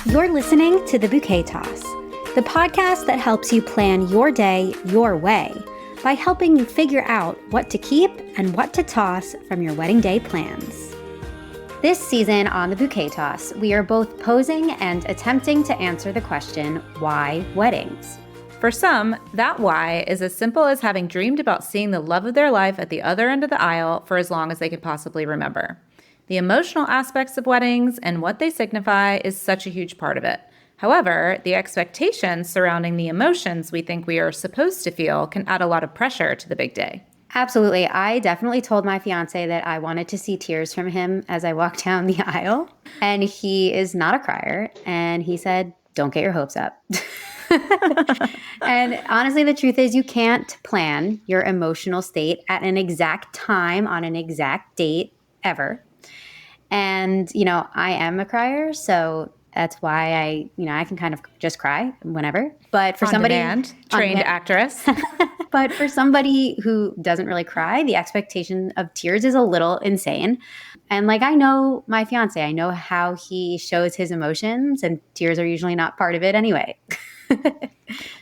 You're listening to the Bouquet Toss, the podcast that helps you plan your day your way by helping you figure out what to keep and what to toss from your wedding day plans. This season on the Bouquet Toss, we are both posing and attempting to answer the question, why weddings? For some, that why is as simple as having dreamed about seeing the love of their life at the other end of the aisle for as long as they could possibly remember. The emotional aspects of weddings and what they signify is such a huge part of it. However, the expectations surrounding the emotions we think we are supposed to feel can add a lot of pressure to the big day. Absolutely. I definitely told my fiance that I wanted to see tears from him as I walked down the aisle. And he is not a crier. And he said, don't get your hopes up. And honestly, the truth is you can't plan your emotional state at an exact time on an exact date ever. And, I am a crier, so that's why I can kind of just cry whenever. But for trained actress. But for somebody who doesn't really cry, the expectation of tears is a little insane. And I know my fiance, I know how he shows his emotions, and tears are usually not part of it anyway.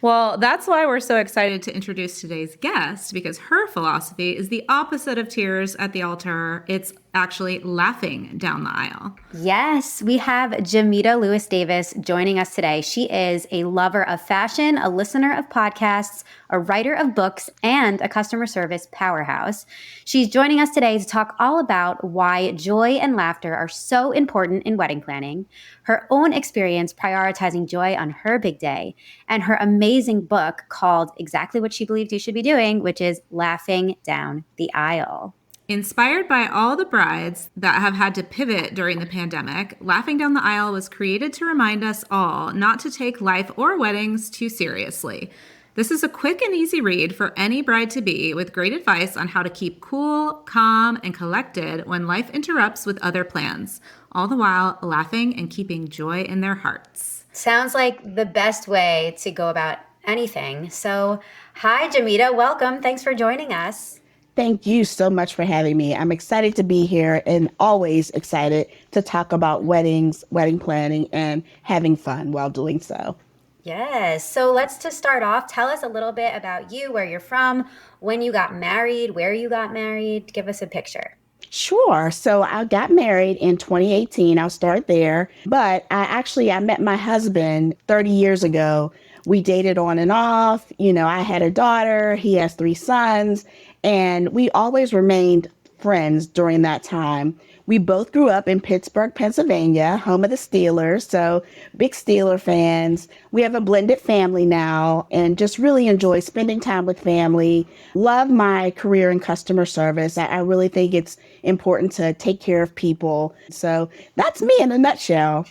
Well, that's why we're so excited to introduce today's guest, because her philosophy is the opposite of tears at the altar. It's actually laughing down the aisle. Yes, we have Jameeta Lewis-Davis joining us today. She is a lover of fashion, a listener of podcasts, a writer of books, and a customer service powerhouse. She's joining us today to talk all about why joy and laughter are so important in wedding planning, her own experience prioritizing joy on her big day, and her amazing book called Exactly What She Believed You Should Be Doing, which is Laughing Down the Aisle. Inspired by all the brides that have had to pivot during the pandemic, Laughing Down the Aisle was created to remind us all not to take life or weddings too seriously. This is a quick and easy read for any bride-to-be with great advice on how to keep cool, calm, and collected when life interrupts with other plans, all the while laughing and keeping joy in their hearts. Sounds like the best way to go about anything. So, hi, Jameeta. Welcome. Thanks for joining us. Thank you so much for having me. I'm excited to be here and always excited to talk about weddings, wedding planning, and having fun while doing so. Yes. So let's just start off. Tell us a little bit about you, where you're from, when you got married, where you got married. Give us a picture. Sure. So I got married in 2018. I'll start there. But I met my husband 30 years ago. We dated on and off. I had a daughter. He has 3 sons. And we always remained friends during that time. We both grew up in Pittsburgh, Pennsylvania, home of the Steelers. So big Steeler fans. We have a blended family now and just really enjoy spending time with family. Love my career in customer service. I really think it's important to take care of people. So that's me in a nutshell.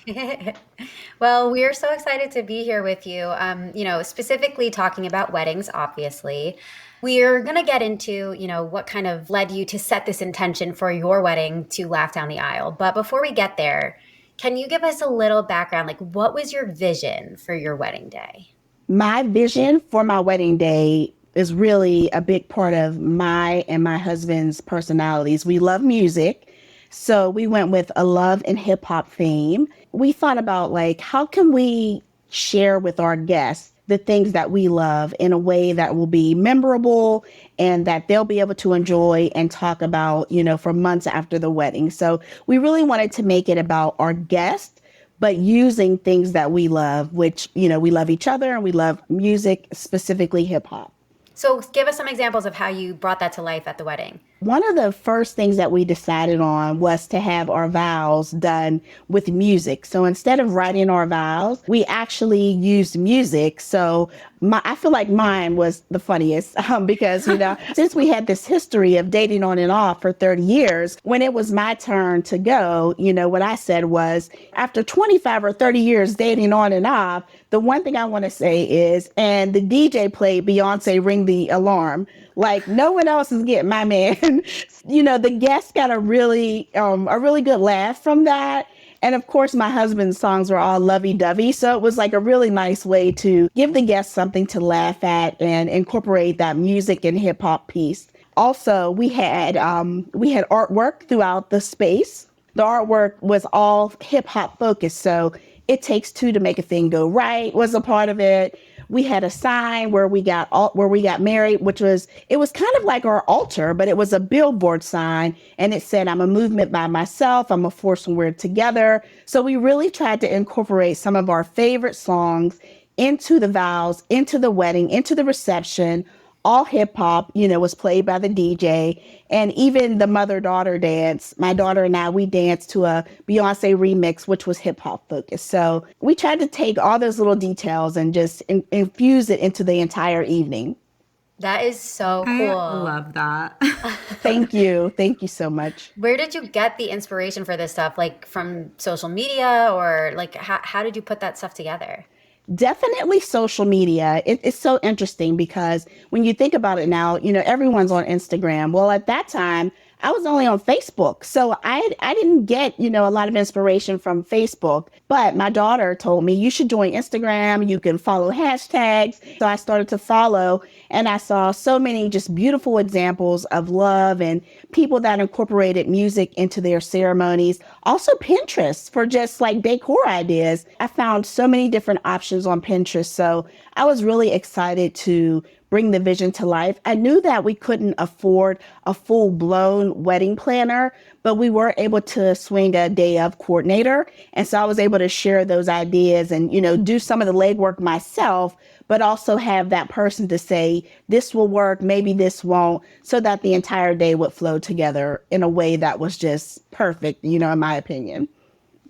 Well, we are so excited to be here with you. Specifically talking about weddings, obviously. We're going to get into, what kind of led you to set this intention for your wedding to laugh down the aisle. But before we get there, can you give us a little background? What was your vision for your wedding day? My vision for my wedding day is really a big part of my and my husband's personalities. We love music. So we went with a love and hip hop theme. We thought about how can we share with our guests the things that we love in a way that will be memorable and that they'll be able to enjoy and talk about, for months after the wedding. So we really wanted to make it about our guests, but using things that we love, which, we love each other and we love music, specifically hip hop. So give us some examples of how you brought that to life at the wedding. One of the first things that we decided on was to have our vows done with music. So instead of writing our vows, we actually used music. So I feel like mine was the funniest because, since we had this history of dating on and off for 30 years, when it was my turn to go, what I said was, after 25 or 30 years dating on and off, the one thing I want to say is, and the DJ played Beyonce Ring the Alarm. No one else is getting my man. The guests got a really good laugh from that. And of course, my husband's songs were all lovey-dovey. So it was a really nice way to give the guests something to laugh at and incorporate that music and hip hop piece. Also, we had artwork throughout the space. The artwork was all hip hop focused. So It Takes Two to Make a Thing Go Right was a part of it. We had a sign where we got married, it was kind of like our altar, but it was a billboard sign, and it said, "I'm a movement by myself. I'm a force when we're together." So we really tried to incorporate some of our favorite songs into the vows, into the wedding, into the reception. All hip hop, was played by the DJ. And even the mother-daughter dance, my daughter and I, we danced to a Beyonce remix, which was hip hop focused. So we tried to take all those little details and just infuse it into the entire evening. That is so cool. I love that. Thank you. Thank you so much. Where did you get the inspiration for this stuff? Like from social media, or like how did you put that stuff together? Definitely social media. It's so interesting because when you think about it now, everyone's on Instagram. Well, at that time, I was only on Facebook. So I didn't get, a lot of inspiration from Facebook. But my daughter told me, you should join Instagram. You can follow hashtags. So I started to follow, and I saw so many just beautiful examples of love and people that incorporated music into their ceremonies. Also Pinterest for just like decor ideas. I found so many different options on Pinterest. So I was really excited to bring the vision to life. I knew that we couldn't afford a full-blown wedding planner, but we were able to swing a day of coordinator. And so I was able to share those ideas and, do some of the legwork myself, but also have that person to say, this will work, maybe this won't, so that the entire day would flow together in a way that was just perfect, in my opinion.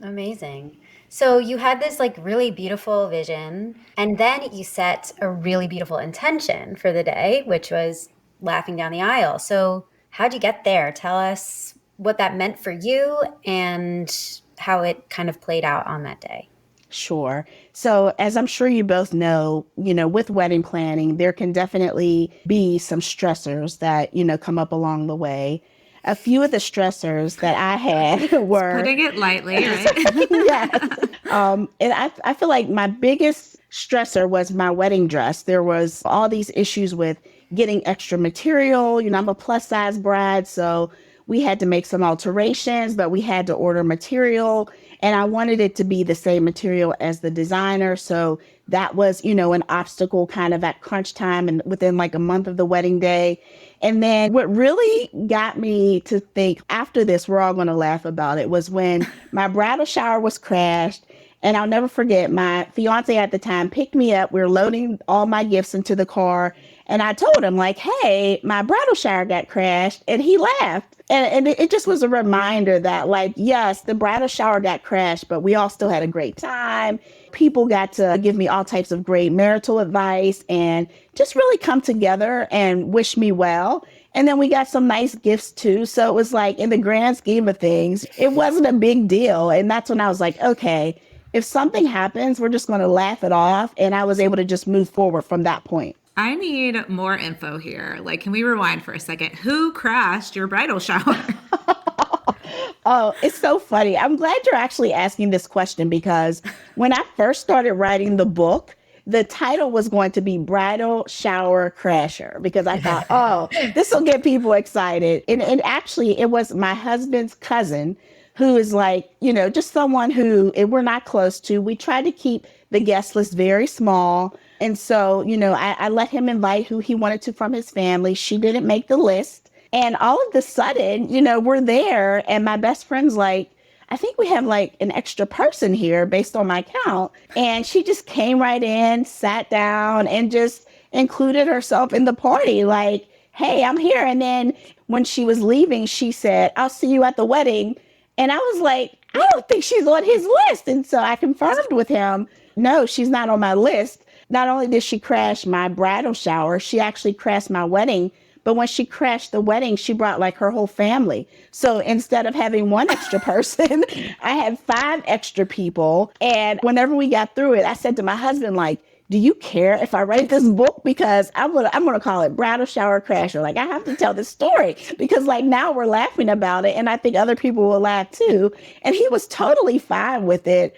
Amazing. So you had this like really beautiful vision, and then you set a really beautiful intention for the day, which was laughing down the aisle. So how'd you get there? Tell us what that meant for you and how it kind of played out on that day. Sure. So as I'm sure you both know, with wedding planning, there can definitely be some stressors that, come up along the way. A few of the stressors that I had were... Putting it lightly, right? Yes. And I feel like my biggest stressor was my wedding dress. There was all these issues with getting extra material. I'm a plus size bride, so we had to make some alterations, but we had to order material. And I wanted it to be the same material as the designer. So that was, an obstacle kind of at crunch time and within like a month of the wedding day. And then what really got me to think, after this, we're all going to laugh about it, was when my bridal shower was crashed. And I'll never forget, my fiance at the time picked me up. We were loading all my gifts into the car. And I told him, like, hey, my bridal shower got crashed. And he laughed. And it just was a reminder that, like, yes, the bridal shower got crashed, but we all still had a great time. People got to give me all types of great marital advice and just really come together and wish me well. And then we got some nice gifts, too. So it was like, in the grand scheme of things, it wasn't a big deal. And that's when I was like, okay, if something happens, we're just going to laugh it off. And I was able to just move forward from that point. I need more info here. Like, can we rewind for a second? Who crashed your bridal shower? Oh, it's so funny. I'm glad you're actually asking this question, because when I first started writing the book, the title was going to be Bridal Shower Crasher, because I thought, oh, this will get people excited. And actually, it was my husband's cousin who is like, just someone who we're not close to. We tried to keep the guest list very small. And so, I let him invite who he wanted to from his family. She didn't make the list. And all of a sudden, we're there. And my best friend's like, I think we have like an extra person here based on my count. And she just came right in, sat down, and just included herself in the party. Like, hey, I'm here. And then when she was leaving, she said, I'll see you at the wedding. And I was like, I don't think she's on his list. And so I confirmed with him, no, she's not on my list. Not only did she crash my bridal shower, she actually crashed my wedding. But when she crashed the wedding, she brought like her whole family. So instead of having one extra person, I had 5 extra people. And whenever we got through it, I said to my husband, like, do you care if I write this book? Because I'm gonna call it Bridal Shower Crasher. Like, I have to tell this story, because like now we're laughing about it, and I think other people will laugh too. And he was totally fine with it.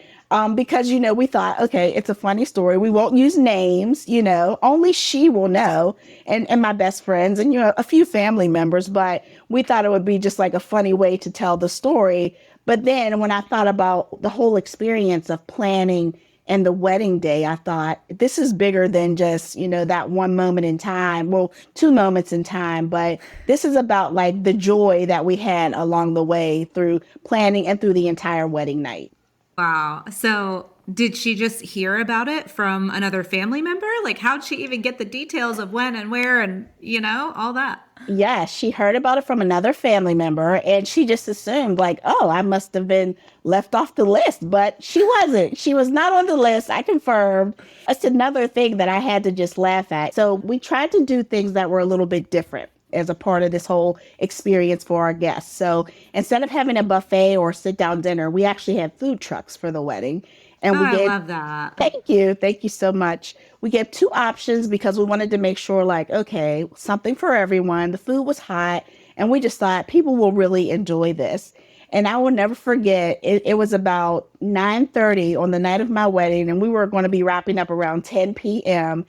Because, we thought, okay, it's a funny story. We won't use names, only she will know, and my best friends and, a few family members. But we thought it would be just like a funny way to tell the story. But then when I thought about the whole experience of planning and the wedding day, I thought this is bigger than just, that one moment in time. Well, two moments in time, but this is about like the joy that we had along the way through planning and through the entire wedding night. Wow. So did she just hear about it from another family member? Like, how'd she even get the details of when and where and, all that? Yeah, she heard about it from another family member and she just assumed like, oh, I must have been left off the list, but she wasn't. She was not on the list. I confirmed. That's another thing that I had to just laugh at. So we tried to do things that were a little bit different as a part of this whole experience for our guests. So instead of having a buffet or sit down dinner, we actually had food trucks for the wedding. And I love that. Thank you. Thank you so much. We gave two options because we wanted to make sure like, okay, something for everyone. The food was hot and we just thought people will really enjoy this. And I will never forget, it was about 9:30 on the night of my wedding and we were going to be wrapping up around 10 p.m.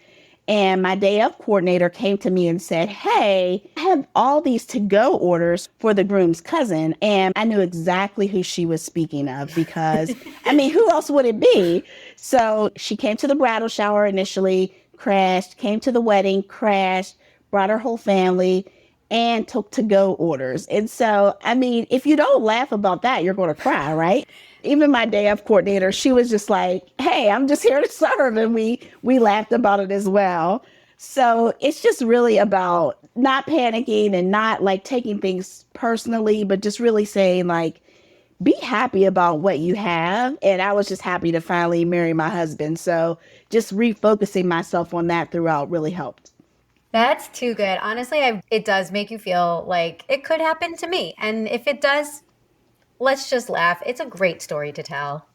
And my day of coordinator came to me and said, hey, I have all these to-go orders for the groom's cousin. And I knew exactly who she was speaking of because, who else would it be? So she came to the bridal shower initially, crashed, came to the wedding, crashed, brought her whole family, and took to-go orders. And so, if you don't laugh about that, you're going to cry, right? Even my day of coordinator, she was just like, hey, I'm just here to serve. And we laughed about it as well. So it's just really about not panicking and not like taking things personally, but just really saying like, be happy about what you have. And I was just happy to finally marry my husband. So just refocusing myself on that throughout really helped. That's too good. Honestly, it does make you feel like it could happen to me. And if it does, let's just laugh. It's a great story to tell.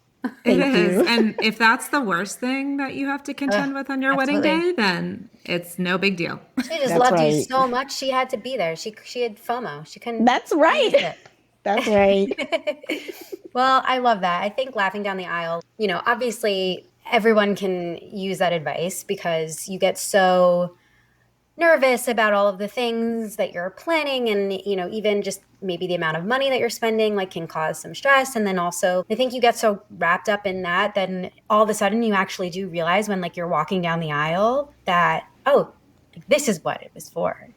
It is. And if that's the worst thing that you have to contend with on your wedding day, then it's no big deal. She just loved you so much. She had to be there. She had FOMO. She couldn't. That's right. That's right. Well, I love that. I think laughing down the aisle, obviously everyone can use that advice because you get so nervous about all of the things that you're planning and, even just maybe the amount of money that you're spending like can cause some stress. And then also I think you get so wrapped up in that, then all of a sudden you actually do realize when like you're walking down the aisle that, oh, this is what it was for.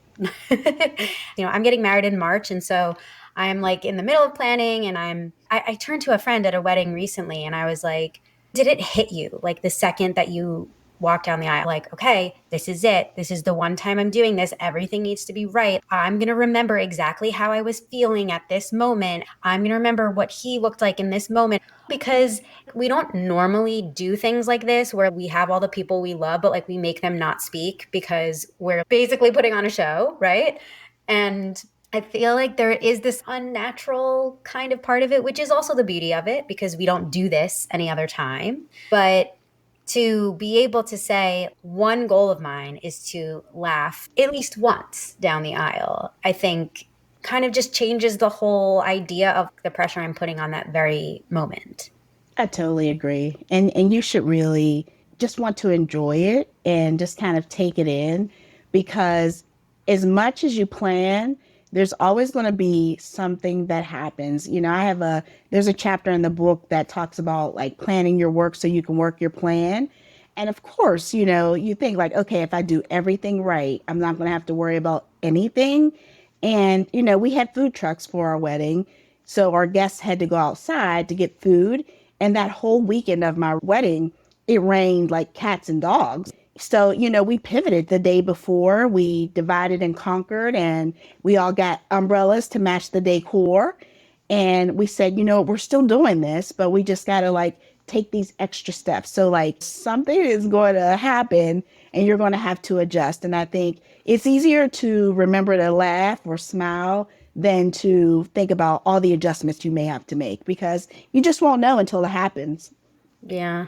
I'm getting married in March. And so I'm like in the middle of planning and I turned to a friend at a wedding recently and I was like, did it hit you like the second that you walk down the aisle, like, okay, this is it. This is the one time I'm doing this. Everything needs to be right. I'm going to remember exactly how I was feeling at this moment. I'm going to remember what he looked like in this moment because we don't normally do things like this where we have all the people we love, but like we make them not speak because we're basically putting on a show, right? And I feel like there is this unnatural kind of part of it, which is also the beauty of it because we don't do this any other time. But to be able to say one goal of mine is to laugh at least once down the aisle, I think kind of just changes the whole idea of the pressure I'm putting on that very moment. I totally agree. And you should really just want to enjoy it and just kind of take it in because as much as you plan, there's always going to be something that happens. There's a chapter in the book that talks about like planning your work so you can work your plan. And of course, you think like, okay, if I do everything right, I'm not going to have to worry about anything. And, we had food trucks for our wedding. So our guests had to go outside to get food. And that whole weekend of my wedding, it rained like cats and dogs. So, we pivoted the day before. We divided and conquered and we all got umbrellas to match the decor. And we said, we're still doing this, but we just got to like take these extra steps. So like something is going to happen and you're going to have to adjust. And I think it's easier to remember to laugh or smile than to think about all the adjustments you may have to make because you just won't know until it happens. Yeah.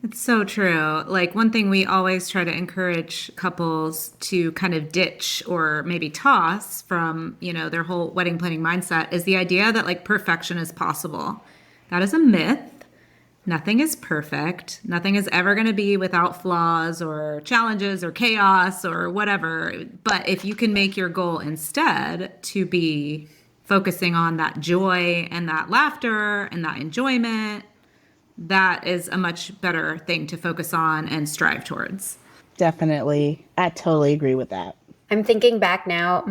It's so true. Like one thing we always try to encourage couples to kind of ditch or maybe toss from, their whole wedding planning mindset is the idea that like perfection is possible. That is a myth. Nothing is perfect. Nothing is ever going to be without flaws or challenges or chaos or whatever. But if you can make your goal instead to be focusing on that joy and that laughter and that enjoyment, that is a much better thing to focus on and strive towards. Definitely. I totally agree with that. I'm thinking back now,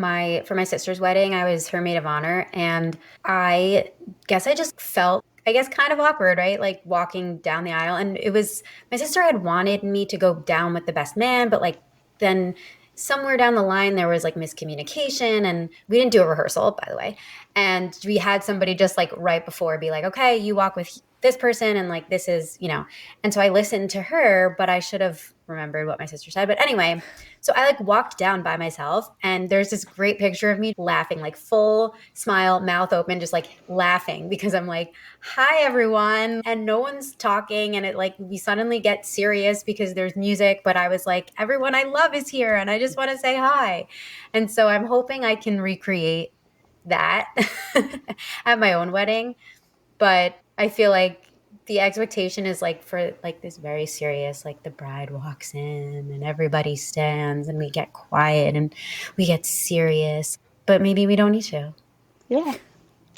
for my sister's wedding, I was her maid of honor, and I guess I just felt, kind of awkward, right? Like walking down the aisle. And it was, my sister had wanted me to go down with the best man, but like then somewhere down the line there was like miscommunication, and we didn't do a rehearsal, by the way. And we had somebody just like right before be like, okay, you walk with this person, and like this is, and so I listened to her, but I should have remembered what my sister said. But anyway, so I like walked down by myself, and there's this great picture of me laughing, like full smile, mouth open, just like laughing, because I'm like, hi everyone, and no one's talking, and it like we suddenly get serious because there's music, but I was like, everyone I love is here and I just want to say hi. And so I'm hoping I can recreate that at my own wedding. But I feel like the expectation is like for like this very serious, like the bride walks in and everybody stands and we get quiet and we get serious, but maybe we don't need to. Yeah,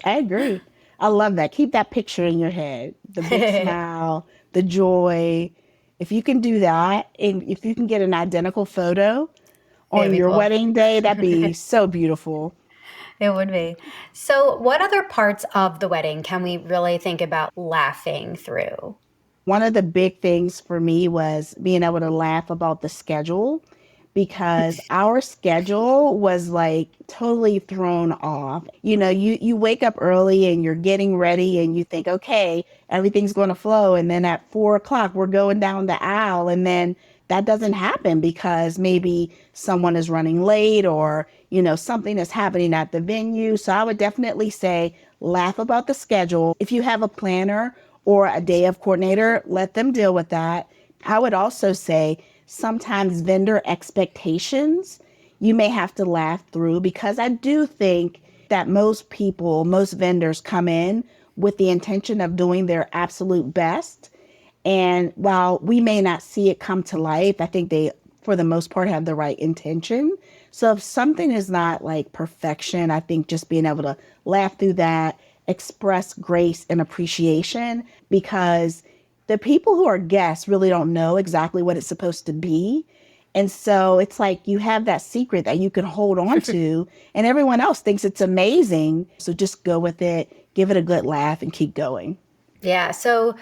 I agree. I love that. Keep that picture in your head. The big smile, the joy. If you can do that, and if you can get an identical photo It'd on be your cool. wedding day, that'd be so beautiful. It would be. So, what other parts of the wedding can we really think about laughing through? One of the big things for me was being able to laugh about the schedule because our schedule was like totally thrown off. You wake up early and you're getting ready and you think, okay, everything's going to flow. And then at 4 o'clock, we're going down the aisle. And then that doesn't happen because maybe someone is running late or, something is happening at the venue. So I would definitely say laugh about the schedule. If you have a planner or a day of coordinator, let them deal with that. I would also say sometimes vendor expectations you may have to laugh through because I do think that most vendors come in with the intention of doing their absolute best. And while we may not see it come to life, I think they, for the most part, have the right intention. So if something is not like perfection, I think just being able to laugh through that, express grace and appreciation, because the people who are guests really don't know exactly what it's supposed to be. And so it's like you have that secret that you can hold on to, and everyone else thinks it's amazing. So just go with it, give it a good laugh, and keep going. Yeah. So,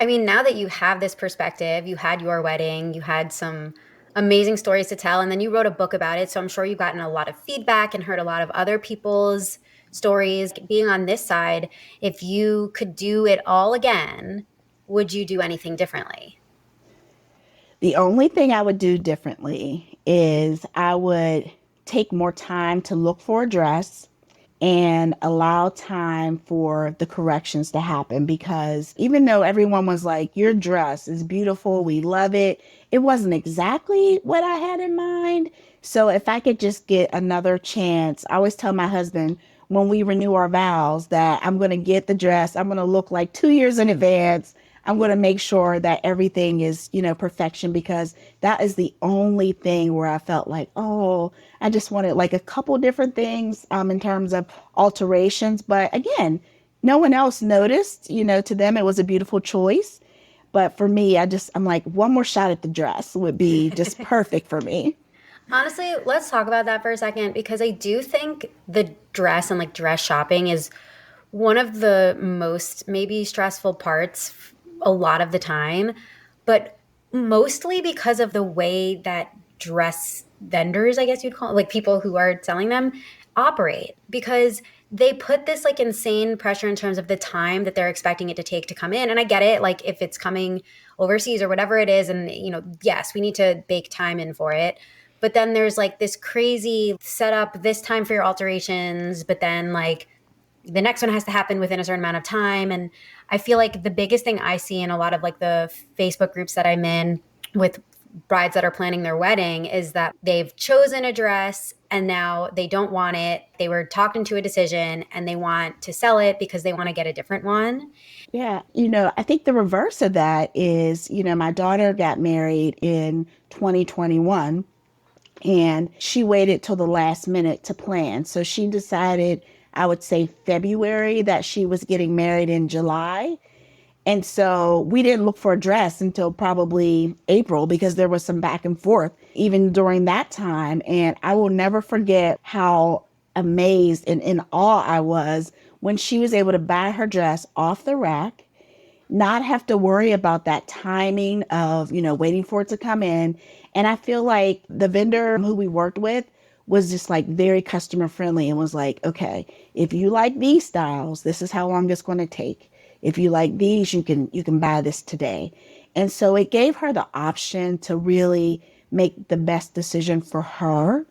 I mean, now that you have this perspective, you had your wedding, you had some amazing stories to tell, and then you wrote a book about it. So I'm sure you've gotten a lot of feedback and heard a lot of other people's stories. Being on this side, if you could do it all again, would you do anything differently? The only thing I would do differently is I would take more time to look for a dress and allow time for the corrections to happen, because even though everyone was like, your dress is beautiful, we love it, it wasn't exactly what I had in mind. So if I could just get another chance, I always tell my husband when we renew our vows that I'm going to get the dress, I'm going to look like 2 years in advance. I'm going to make sure that everything is, perfection, because that is the only thing where I felt like, oh, I just wanted like a couple different things in terms of alterations. But again, no one else noticed, to them, it was a beautiful choice. But for me, I'm like, one more shot at the dress would be just perfect for me. Honestly, let's talk about that for a second, because I do think the dress and like dress shopping is one of the most maybe stressful parts a lot of the time, but mostly because of the way that dress vendors, I guess you'd call it, like people who are selling them, operate, because they put this like insane pressure in terms of the time that they're expecting it to take to come in. And I get it, like if it's coming overseas or whatever it is, and yes, we need to bake time in for it. But then there's like this crazy setup this time for your alterations, but then like the next one has to happen within a certain amount of time. And I feel like the biggest thing I see in a lot of like the Facebook groups that I'm in with brides that are planning their wedding is that they've chosen a dress and now they don't want it. They were talked into a decision and they want to sell it because they want to get a different one. Yeah, I think the reverse of that is, my daughter got married in 2021 and she waited till the last minute to plan. So she decided, I would say February, that she was getting married in July. And so we didn't look for a dress until probably April because there was some back and forth even during that time. And I will never forget how amazed and in awe I was when she was able to buy her dress off the rack, not have to worry about that timing of, waiting for it to come in. And I feel like the vendor who we worked with was just like very customer friendly and was like, okay, if you like these styles, this is how long it's going to take. If you like these, you can buy this today. And so it gave her the option to really make the best decision for her.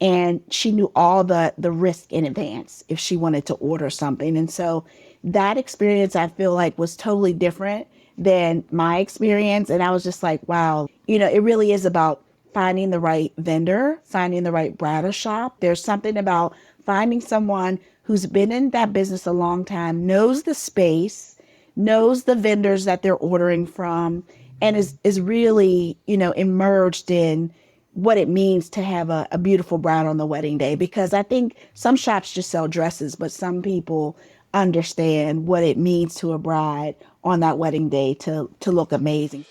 And she knew all the risk in advance if she wanted to order something. And so that experience, I feel like, was totally different than my experience. And I was just like, wow, it really is about finding the right vendor, finding the right bridal shop. There's something about finding someone who's been in that business a long time, knows the space, knows the vendors that they're ordering from, and is really, immersed in what it means to have a beautiful bride on the wedding day. Because I think some shops just sell dresses, but some people understand what it means to a bride on that wedding day to look amazing.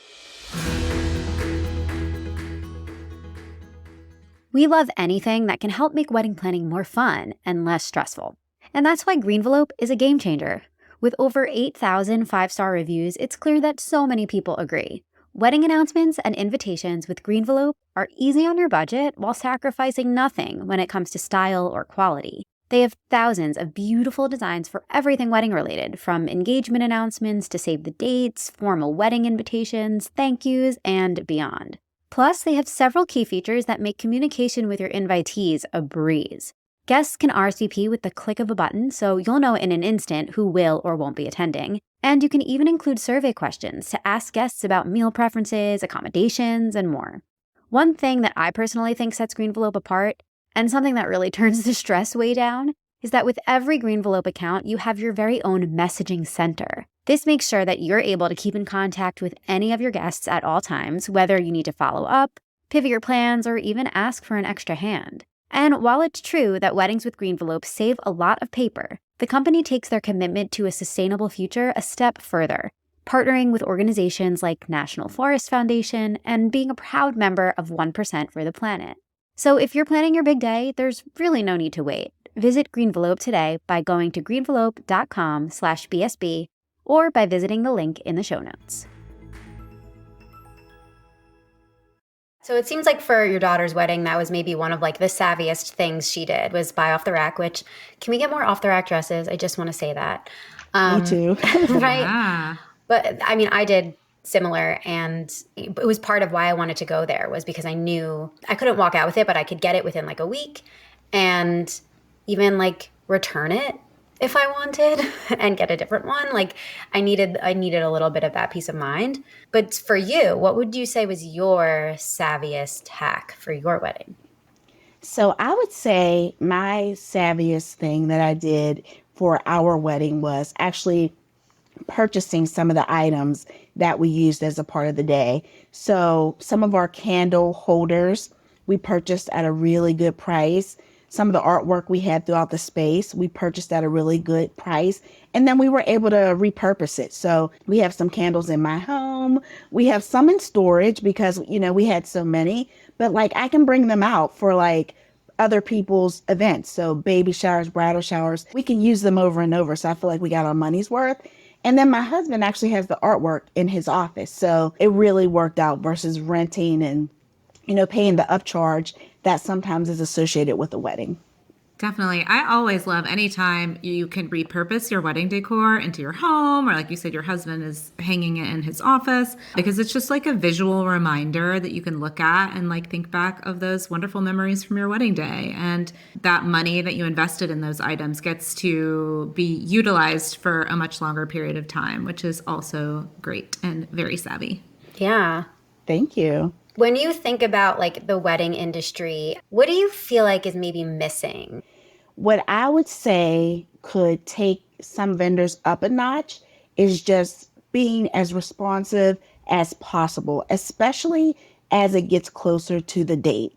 We love anything that can help make wedding planning more fun and less stressful. And that's why Greenvelope is a game changer. With over 8,000 five-star reviews, it's clear that so many people agree. Wedding announcements and invitations with Greenvelope are easy on your budget while sacrificing nothing when it comes to style or quality. They have thousands of beautiful designs for everything wedding related, from engagement announcements to save the dates, formal wedding invitations, thank yous, and beyond. Plus, they have several key features that make communication with your invitees a breeze. Guests can RSVP with the click of a button, so you'll know in an instant who will or won't be attending. And you can even include survey questions to ask guests about meal preferences, accommodations, and more. One thing that I personally think sets Greenvelope apart, and something that really turns the stress way down, is that with every Greenvelope account, you have your very own messaging center. This makes sure that you're able to keep in contact with any of your guests at all times, whether you need to follow up, pivot your plans, or even ask for an extra hand. And while it's true that weddings with Greenvelope save a lot of paper, the company takes their commitment to a sustainable future a step further, partnering with organizations like National Forest Foundation and being a proud member of 1% for the planet. So if you're planning your big day, there's really no need to wait. Visit Greenvelope today by going to greenvelope.com/BSB or by visiting the link in the show notes. So it seems like for your daughter's wedding, that was maybe one of like the savviest things she did was buy off the rack, which can we get more off the rack dresses? I just want to say that. Me too. Right. Yeah. But I mean, I did similar, and it was part of why I wanted to go there was because I knew I couldn't walk out with it, but I could get it within like a week and even like return it if I wanted and get a different one. Like I needed a little bit of that peace of mind. But for you, what would you say was your savviest hack for your wedding? So I would say my savviest thing that I did for our wedding was actually purchasing some of the items that we used as a part of the day. So some of our candle holders we purchased at a really good price. Some of the artwork we had throughout the space, we purchased at a really good price. And then we were able to repurpose it. So we have some candles in my home. We have some in storage because, we had so many. But like I can bring them out for like other people's events. So baby showers, bridal showers, we can use them over and over. So I feel like we got our money's worth. And then my husband actually has the artwork in his office. So it really worked out versus renting and, paying the upcharge that sometimes is associated with a wedding. Definitely. I always love anytime you can repurpose your wedding decor into your home, or like you said, your husband is hanging it in his office, because it's just like a visual reminder that you can look at and like think back of those wonderful memories from your wedding day. And that money that you invested in those items gets to be utilized for a much longer period of time, which is also great and very savvy. Yeah. Thank you. When you think about like the wedding industry, what do you feel like is maybe missing? What I would say could take some vendors up a notch is just being as responsive as possible, especially as it gets closer to the date.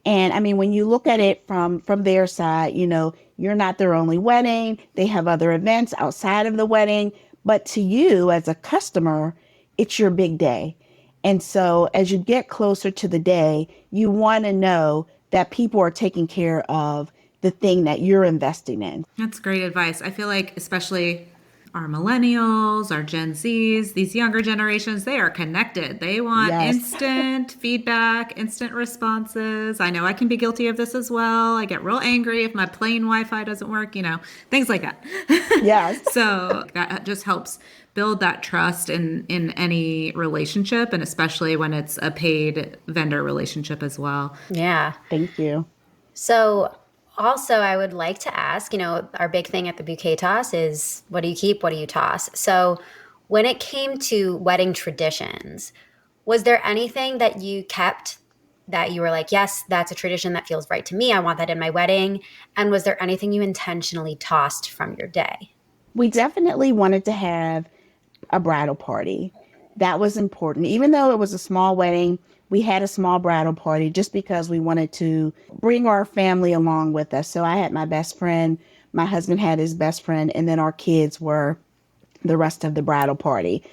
And I mean, when you look at it from their side, you're not their only wedding. They have other events outside of the wedding, but to you as a customer, it's your big day. And so as you get closer to the day, you want to know that people are taking care of the thing that you're investing in. That's great advice. I feel like especially our millennials, our Gen Zs, these younger generations, they are connected. They want Yes. instant feedback, instant responses. I know I can be guilty of this as well. I get real angry if my plain Wi-Fi doesn't work, things like that. Yes. So that just helps build that trust in any relationship, and especially when it's a paid vendor relationship as well. Yeah. Thank you. So also I would like to ask, our big thing at the Bouquet Toss is what do you keep, what do you toss? So when it came to wedding traditions, was there anything that you kept that you were like, yes, that's a tradition that feels right to me. I want that in my wedding. And was there anything you intentionally tossed from your day? We definitely wanted to have a bridal party. That was important. Even though it was a small wedding, we had a small bridal party just because we wanted to bring our family along with us. So I had my best friend, my husband had his best friend, and then our kids were the rest of the bridal party.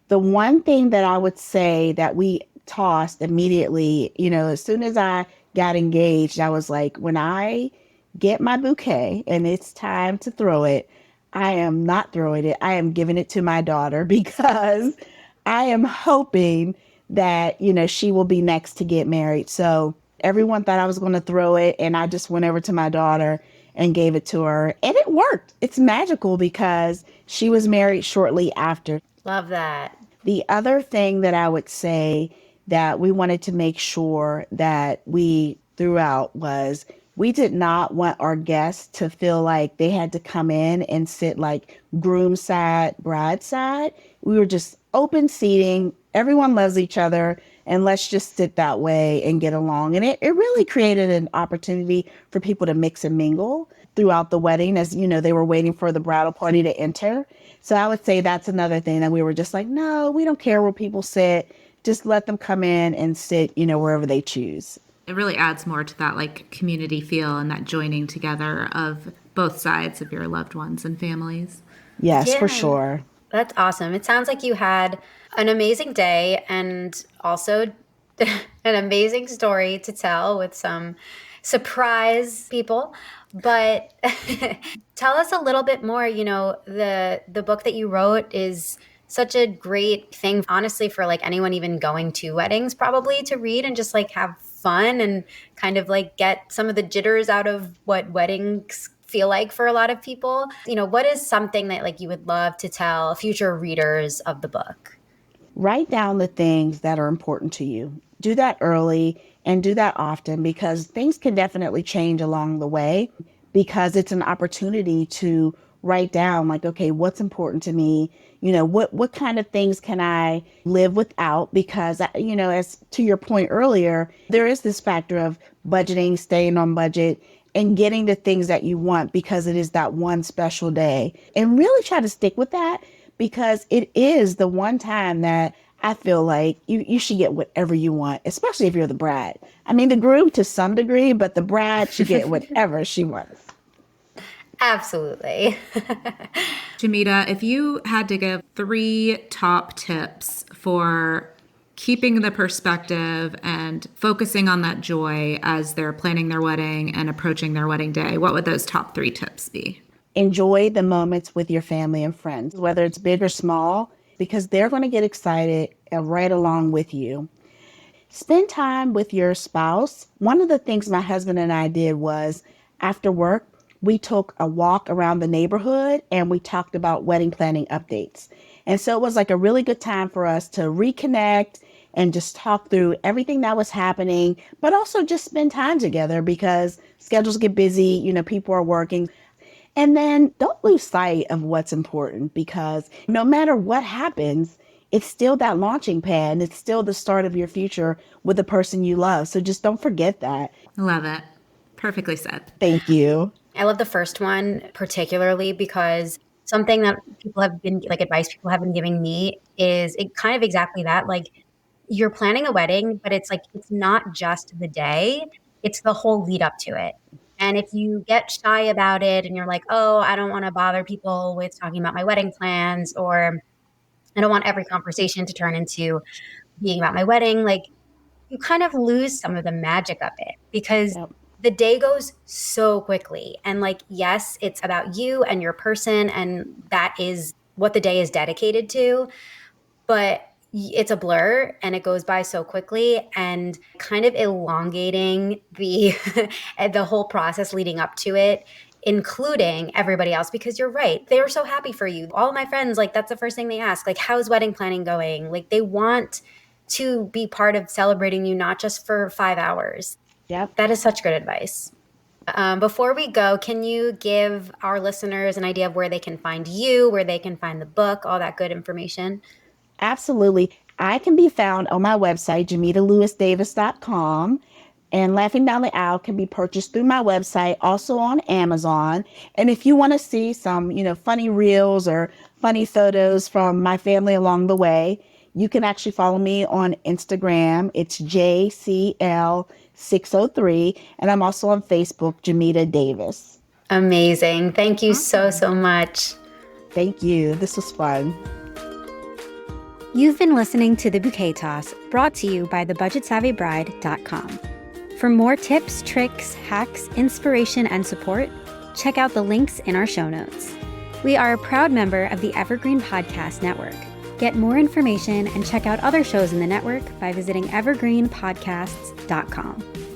The one thing that I would say that we tossed immediately, as soon as I got engaged, I was like, when I get my bouquet and it's time to throw it, I am not throwing it. I am giving it to my daughter because I am hoping that, she will be next to get married. So everyone thought I was going to throw it. And I just went over to my daughter and gave it to her. And it worked. It's magical because she was married shortly after. Love that. The other thing that I would say that we wanted to make sure that we threw out was we did not want our guests to feel like they had to come in and sit like groom side, bride side. We were just open seating. Everyone loves each other, and let's just sit that way and get along. And it really created an opportunity for people to mix and mingle throughout the wedding as, they were waiting for the bridal party to enter. So I would say that's another thing that we were just like, no, we don't care where people sit. Just let them come in and sit, wherever they choose. It really adds more to that like community feel and that joining together of both sides of your loved ones and families. Yes, Yeah. for sure. That's awesome. It sounds like you had an amazing day and also an amazing story to tell with some surprise people. But tell us a little bit more. The book that you wrote is such a great thing, honestly, for like anyone even going to weddings probably to read and just like have fun and kind of like get some of the jitters out of what weddings feel like for a lot of people. What is something that like you would love to tell future readers of the book? Write down the things that are important to you. Do that early and do that often because things can definitely change along the way because it's an opportunity to write down like, okay, what's important to me? What kind of things can I live without? Because, as to your point earlier, there is this factor of budgeting, staying on budget, and getting the things that you want because it is that one special day. And really try to stick with that because it is the one time that I feel like you should get whatever you want, especially if you're the bride. I mean, the groom to some degree, but the bride should get whatever she wants. Absolutely. Jameeta, if you had to give 3 top tips for keeping the perspective and focusing on that joy as they're planning their wedding and approaching their wedding day, what would those top 3 tips be? Enjoy the moments with your family and friends, whether it's big or small, because they're going to get excited and right along with you. Spend time with your spouse. One of the things my husband and I did was after work, we took a walk around the neighborhood and we talked about wedding planning updates. And so it was like a really good time for us to reconnect and just talk through everything that was happening, but also just spend time together because schedules get busy, people are working. And then don't lose sight of what's important because no matter what happens, it's still that launching pad and it's still the start of your future with the person you love. So just don't forget that. Love it. Perfectly said. Thank you. I love the first one particularly because something that people have been like advice people have been giving me is it kind of exactly that. Like you're planning a wedding, but it's like it's not just the day, it's the whole lead up to it. And if you get shy about it and you're like, oh, I don't want to bother people with talking about my wedding plans, or I don't want every conversation to turn into being about my wedding, like you kind of lose some of the magic of it because Yep. the day goes so quickly. And like, yes, it's about you and your person, and that is what the day is dedicated to, but it's a blur and it goes by so quickly, and kind of elongating the the whole process leading up to it, including everybody else, because you're right, they were so happy for you. All of my friends, like that's the first thing they ask, like how's wedding planning going? Like they want to be part of celebrating you, not just for 5 hours. Yep. That is such good advice. Before we go, can you give our listeners an idea of where they can find you, where they can find the book, all that good information? Absolutely. I can be found on my website, JameetaLewis-Davis.com. And Laughing Down the Aisle can be purchased through my website, also on Amazon. And if you want to see some, funny reels or funny photos from my family along the way, you can actually follow me on Instagram. It's JCL603. And I'm also on Facebook, Jameeta Davis. Amazing. Thank you so much. Thank you. This was fun. You've been listening to The Bouquet Toss, brought to you by thebudgetsavvybride.com. For more tips, tricks, hacks, inspiration, and support, check out the links in our show notes. We are a proud member of the Evergreen Podcast Network. Get more information and check out other shows in the network by visiting evergreenpodcasts.com.